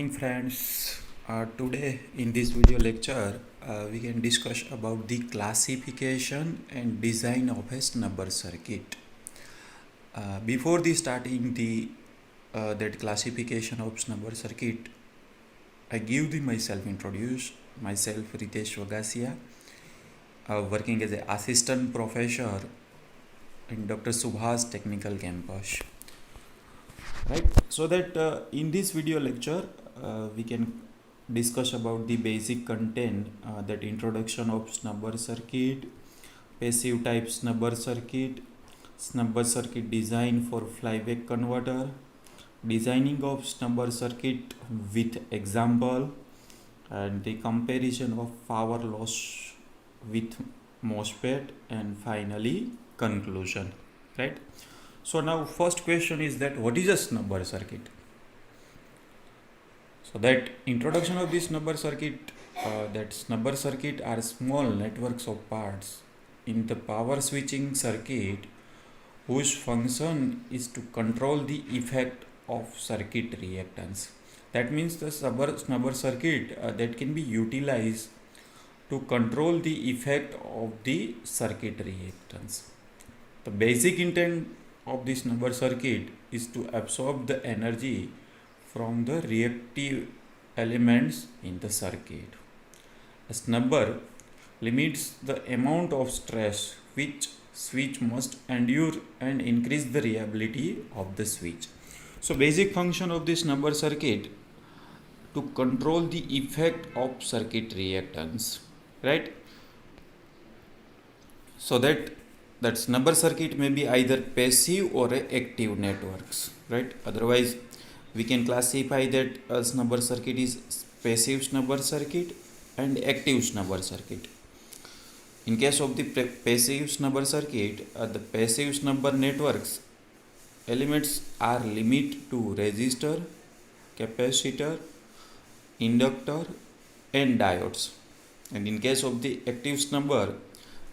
morning, friends. Today in this video lecture, we can discuss about the classification and design of a snubber circuit. Before the starting the that classification of snubber circuit, I give the introduce myself Ritesh Wagasia, working as an assistant professor in Dr. Subhas Technical Campus. Right, so that in this video lecture we can discuss about the basic content, that introduction of snubber circuit, passive type snubber circuit design for flyback converter, designing of snubber circuit with example, and the comparison of power loss with MOSFET, and finally conclusion. Right, so now first question is that what is a snubber circuit? So that introduction of this snubber circuit, that snubber circuit are small networks of parts in the power switching circuit whose function is to control the effect of circuit reactance. That means the snubber circuit that can be utilized to control the effect of the circuit reactance. The basic intent of this snubber circuit is to absorb the energy from the reactive elements in the circuit. A snubber limits the amount of stress which switch must endure and increase the reliability of the switch. So basic function of this snubber circuit to control the effect of circuit reactance, right? So that snubber circuit may be either passive or active networks, right? Otherwise we can classify that a snubber circuit is passive snubber circuit and active snubber circuit. In case of the passive snubber circuit, the passive snubber networks elements are limited to resistor, capacitor, inductor and diodes. And in case of the active snubber,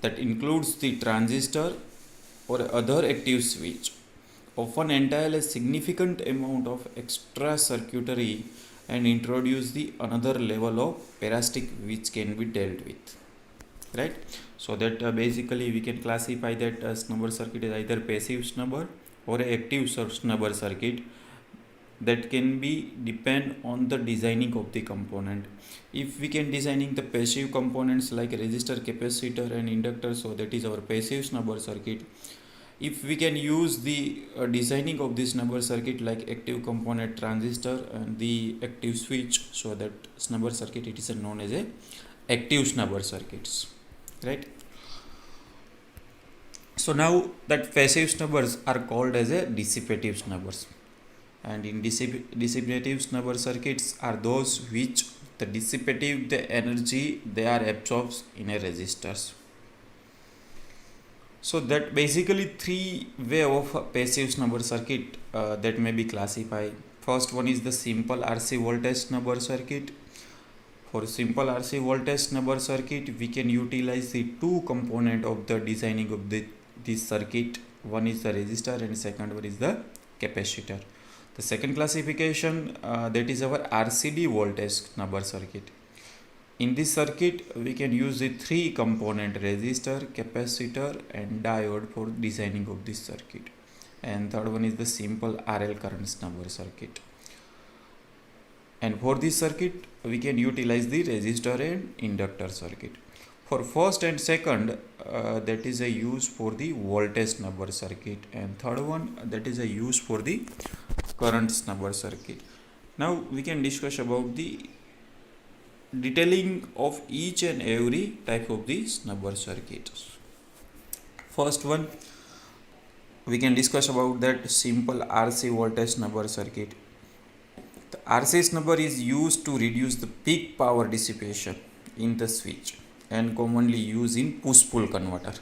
that includes the transistor or other active switch, often entail a significant amount of extra circuitry and introduce the another level of parasitic which can be dealt with, right? So that basically we can classify that snubber circuit is either passive snubber or active snubber circuit. That can be depend on the designing of the component. If we can designing the passive components like resistor, capacitor and inductor, so that is our passive snubber circuit. If we can use the designing of this snubber circuit like active component, transistor and the active switch, so that snubber circuit it is known as a active snubber circuits, right? So now that passive snubbers are called as a dissipative snubbers, and in dissipative snubber circuits are those which the dissipative the energy they are absorbed in a resistors. So that basically three way of passive snubber circuit that may be classified. First one is the simple RC voltage snubber circuit. For simple RC voltage snubber circuit, we can utilize the two component of the designing of this circuit. One is the resistor and second one is the capacitor. The second classification that is our RCD voltage snubber circuit. In this circuit, we can use the three component resistor, capacitor and diode for designing of this circuit. And third one is the simple RL current snubber circuit. And for this circuit, we can utilize the resistor and inductor circuit. For first and second, that is a use for the voltage snubber circuit, and third one that is a use for the current snubber circuit. Now we can discuss about the detailing of each and every type of the snubber circuit. First one, we can discuss about that simple RC voltage snubber circuit. The RC snubber is used to reduce the peak power dissipation in the switch and commonly used in push-pull converter,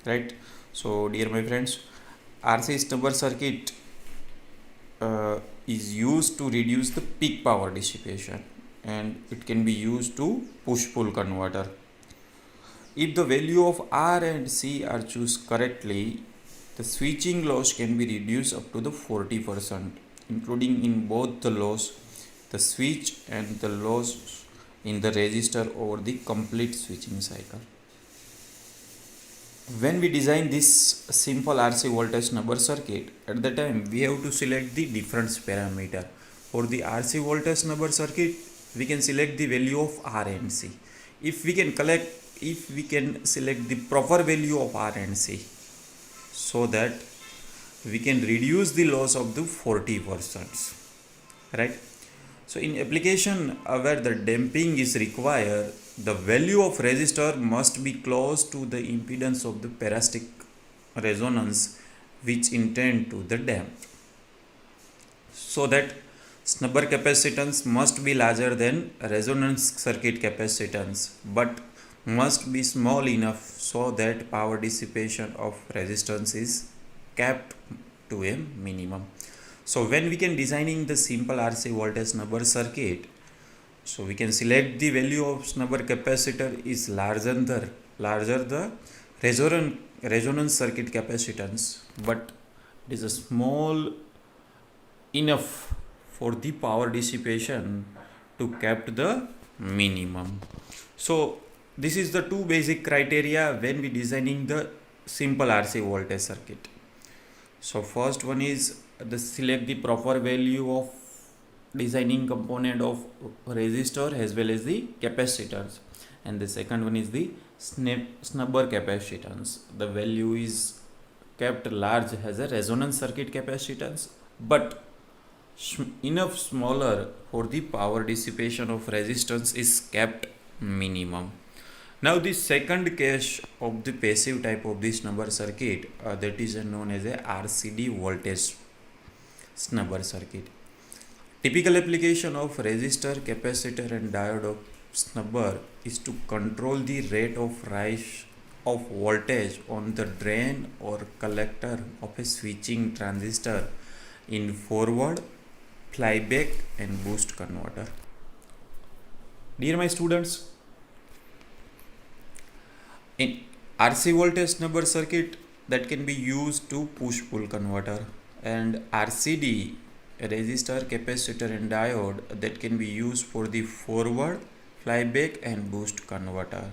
right? So dear my friends, RC snubber circuit is used to reduce the peak power dissipation and it can be used to push-pull converter. If the value of R and C are chosen correctly, the switching loss can be reduced up to the 40%, including in both the loss the switch and the loss in the resistor over the complete switching cycle. When we design this simple RC voltage number circuit, at the time we have to select the difference parameter. For the RC voltage number circuit, we can select the value of R and C. If we can select the proper value of R and C, so that we can reduce the loss of the 40%, right? So in application where the damping is required, the value of resistor must be close to the impedance of the parasitic resonance which intend to the damp. So that snubber capacitance must be larger than resonance circuit capacitance, but must be small enough so that power dissipation of resistance is kept to a minimum. So when we can designing the simple RC voltage snubber circuit, so we can select the value of snubber capacitor is larger the resonance circuit capacitance, but it is a small enough for the power dissipation to kept the minimum. So this is the two basic criteria when we designing the simple RC voltage circuit. So first one is the select the proper value of designing component of resistor as well as the capacitors, and the second one is the snubber capacitance. The value is kept large as a resonance circuit capacitance, but enough smaller for the power dissipation of resistance is kept minimum. Now the second case of the passive type of this snubber circuit, that is known as a RCD voltage snubber circuit. Typical application of resistor, capacitor and diode of snubber is to control the rate of rise of voltage on the drain or collector of a switching transistor in forward, flyback and boost converter. Dear my students, in RC voltage snubber circuit that can be used to push-pull converter, and RCD resistor, capacitor and diode that can be used for the forward, flyback and boost converter,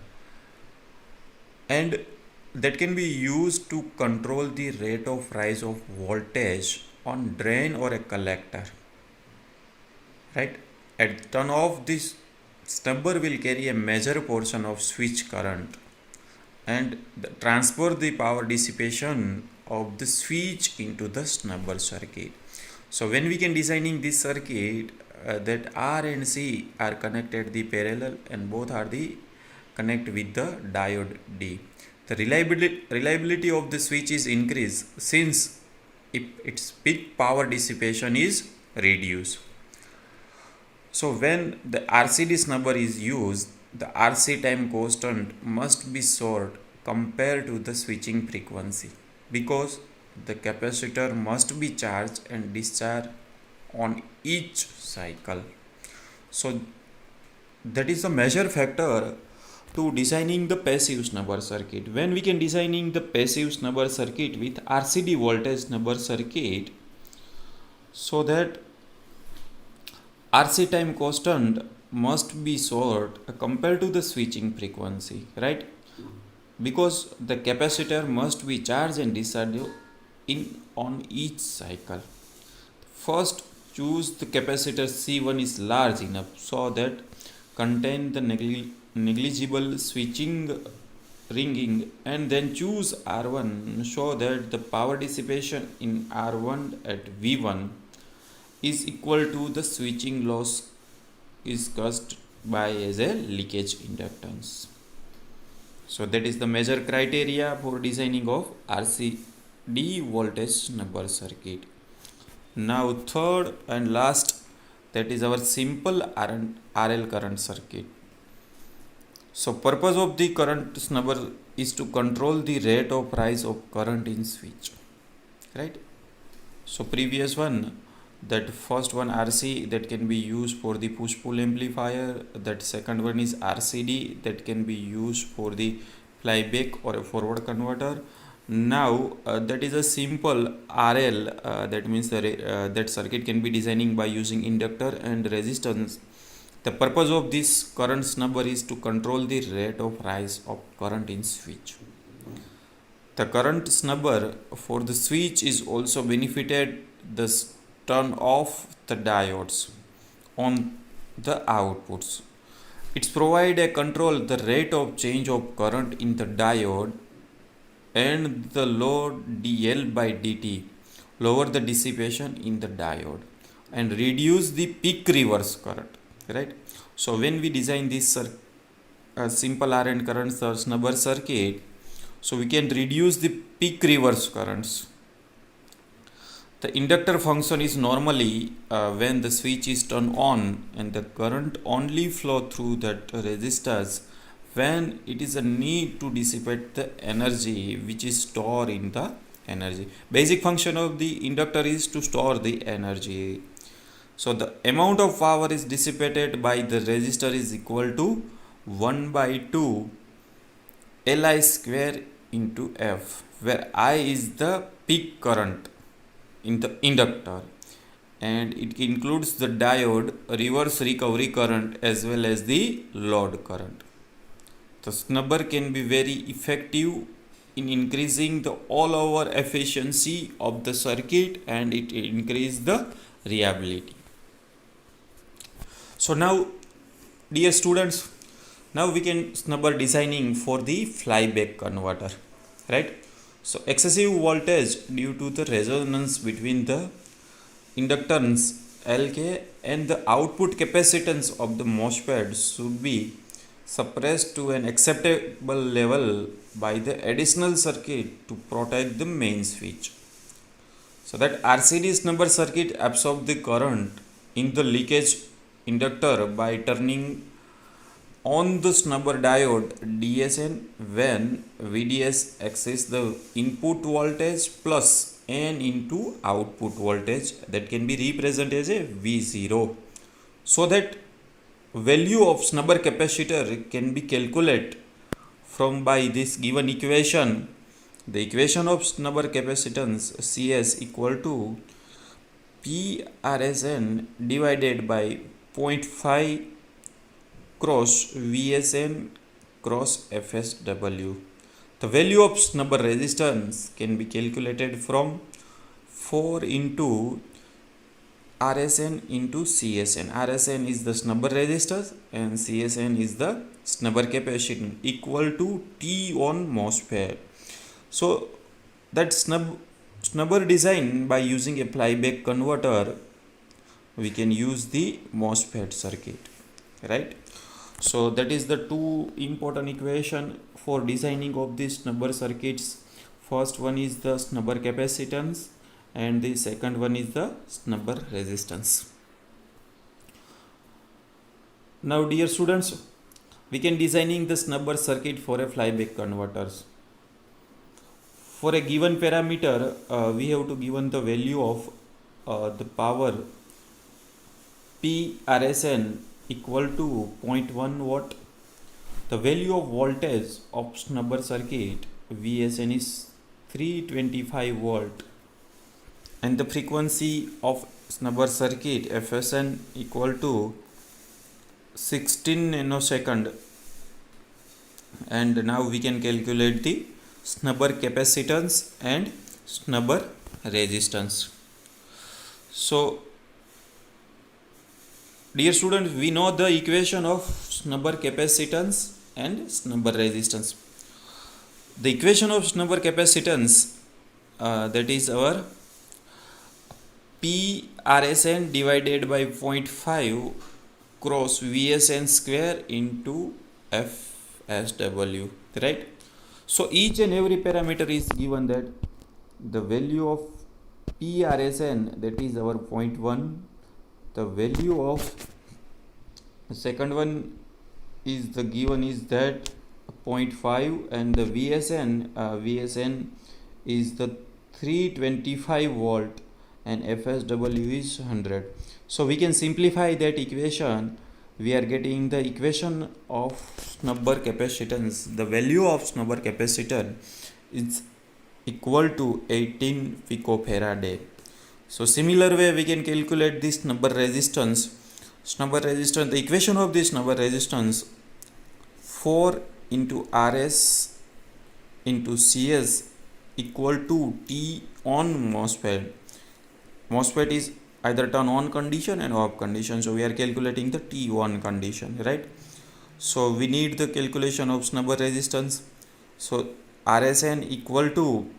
and that can be used to control the rate of rise of voltage on drain or a collector, right? At turn off, this snubber will carry a major portion of switch current and transfer the power dissipation of the switch into the snubber circuit. So when we can designing this circuit, that R and C are connected the parallel and both are the connect with the diode D. The reliability of the switch is increased since its peak power dissipation is reduced. So when the RCD snubber is used, the RC time constant must be short compared to the switching frequency, because the capacitor must be charged and discharged on each cycle. So that is a major factor to designing the passive snubber circuit. When we can designing the passive snubber circuit with RCD voltage snubber circuit, so that RC time constant must be short compared to the switching frequency, right? Because the capacitor must be charged and discharged on each cycle. First, choose the capacitor C1 is large enough so that contain the negligible switching ringing, and then choose R1 so that the power dissipation in R1 at V1 is equal to the switching loss is caused by as a leakage inductance. So that is the major criteria for designing of RCD voltage snubber circuit. Now third and last, that is our simple RL current circuit. So purpose of the current snubber is to control the rate of rise of current in switch, right? So previous one, that first one RC that can be used for the push-pull amplifier, that second one is RCD that can be used for the flyback or a forward converter, Now that is a simple RL, that means that circuit can be designing by using inductor and resistance. The purpose of this current snubber is to control the rate of rise of current in switch. The current snubber for the switch is also benefited the turn off the diodes on the outputs. It's provide a control the rate of change of current in the diode and the load dL by dt, lower the dissipation in the diode and reduce the peak reverse current, right? So when we design this simple R and current snubber circuit, so we can reduce the peak reverse currents. The inductor function is normally when the switch is turned on and the current only flow through that resistors when it is a need to dissipate the energy which is stored in the energy. Basic function of the inductor is to store the energy. So the amount of power is dissipated by the resistor is equal to 1 by 2 Li square into F, where I is the peak current in the inductor and it includes the diode, reverse recovery current as well as the load current. The snubber can be very effective in increasing the all over efficiency of the circuit and it increase the reliability. So now, dear students, now we can snubber designing for the flyback converter, right? So excessive voltage due to the resonance between the inductance Lk and the output capacitance of the MOSFET should be suppressed to an acceptable level by the additional circuit to protect the main switch. So that RCD snubber circuit absorbs the current in the leakage inductor by turning on the snubber diode DSN when VDS exceeds the input voltage plus N into output voltage, that can be represented as a V0. So that value of snubber capacitor can be calculated from by this given equation. The equation of snubber capacitance CS equal to PRSN divided by 0.5 cross VSN cross FSW. The value of snubber resistance can be calculated from 4 into RSN into CSN. RSN is the snubber resistance and CSN is the snubber capacitance equal to T on MOSFET. So that snubber design by using a flyback converter, we can use the MOSFET circuit, right? So that is the two important equation for designing of these snubber circuits. First one is the snubber capacitance and the second one is the snubber resistance. Now dear students, we can designing the snubber circuit for a flyback converters. For a given parameter, we have to given the value of the power PRSN equal to 0.1 watt. The value of voltage of snubber circuit VSN is 325 volt and the frequency of snubber circuit FSN equal to 16 nanosecond. And now we can calculate the snubber capacitance and snubber resistance. So dear students, we know the equation of snubber capacitance and snubber resistance. The equation of snubber capacitance, that is our PRSN divided by 0.5 cross VSN square into FSW, right? So each and every parameter is given that the value of PRSN, that is our 0.1, the value of the second one is the given is that 0.5 and the VSN is the 325 volt and FSW is 100. So we can simplify that equation. We are getting the equation of snubber capacitance. The value of snubber capacitor is equal to 18 picofarad. So similar way we can calculate this snubber resistance. The equation of this snubber resistance, 4 into Rs into Cs equal to T on MOSFET. MOSFET is either turn on condition and off condition, so we are calculating the T1 condition, right? So we need the calculation of snubber resistance. So RSN equal to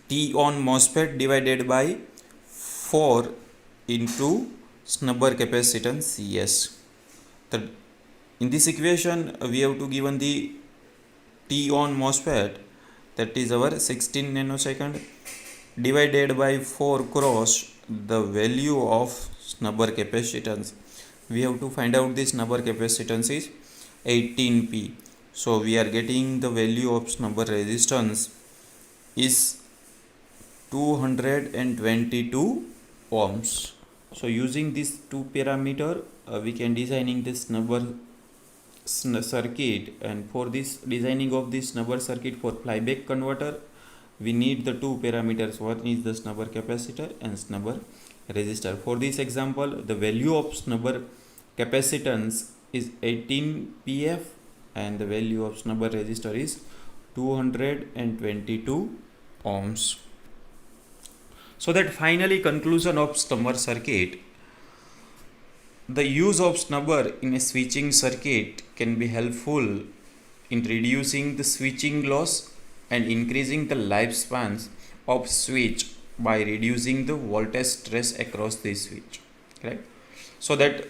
T on MOSFET divided by 4 into snubber capacitance Cs. In this equation we have to given the T on MOSFET, that is our 16 nanosecond, divided by 4 cross the value of snubber capacitance. We have to find out this snubber capacitance is 18p. So we are getting the value of snubber resistance is 222 ohms. So using these two parameter we can designing this snubber circuit, and for this designing of this snubber circuit for flyback converter we need the two parameters. One is the snubber capacitor and snubber resistor. For this example, the value of snubber capacitance is 18 pf and the value of snubber resistor is 222 ohms. So that finally conclusion of snubber circuit. The use of snubber in a switching circuit can be helpful in reducing the switching loss and increasing the lifespans of switch by reducing the voltage stress across the switch, right? So that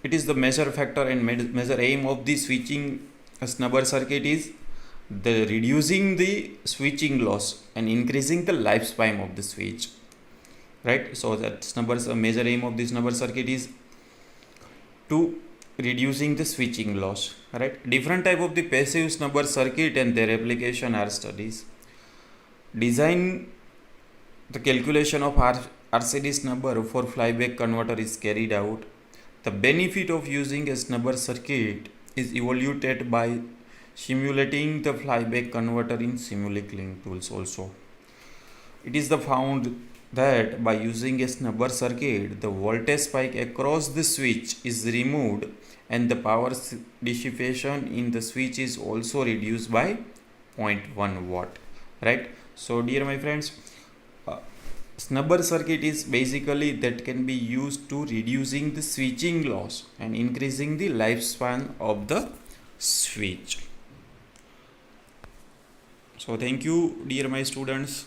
it is the measure factor and measure aim of the switching snubber circuit is the reducing the switching loss and increasing the lifespan of the switch, right? So that snubber's major aim of this snubber circuit is to reducing the switching loss, right? Different type of the passive snubber circuit and their application are studies. Design the calculation of RCD snubber for flyback converter is carried out. The benefit of using a snubber circuit is evaluated by simulating the flyback converter in Simulink tools also. It is the found that by using a snubber circuit, the voltage spike across the switch is removed and the power dissipation in the switch is also reduced by 0.1 watt, right? So dear my friends, snubber circuit is basically that can be used to reducing the switching loss and increasing the lifespan of the switch. So thank you dear my students.